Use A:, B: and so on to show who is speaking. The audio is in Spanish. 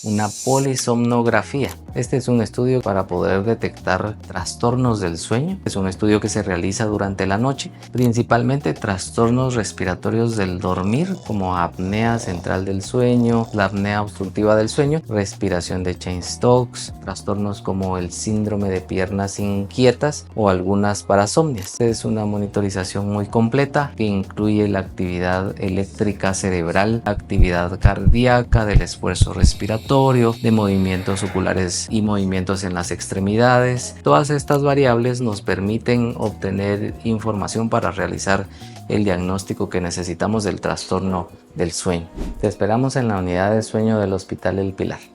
A: una polisomnografía. Este es un estudio para poder detectar trastornos del sueño. Es un estudio que se realiza durante la noche, principalmente trastornos respiratorios del dormir como apnea central del sueño, la apnea obstructiva del sueño, respiración de Cheyne-Stokes, trastornos como el síndrome de piernas inquietas o algunas parasomnias. Esta es una monitorización muy completa que incluye la actividad eléctrica cerebral, actividad cardíaca, del esfuerzo respiratorio, de movimientos oculares y movimientos en las extremidades. Todas estas variables nos permiten obtener información para realizar el diagnóstico que necesitamos del trastorno del sueño. Te esperamos en la unidad de sueño del Hospital El Pilar.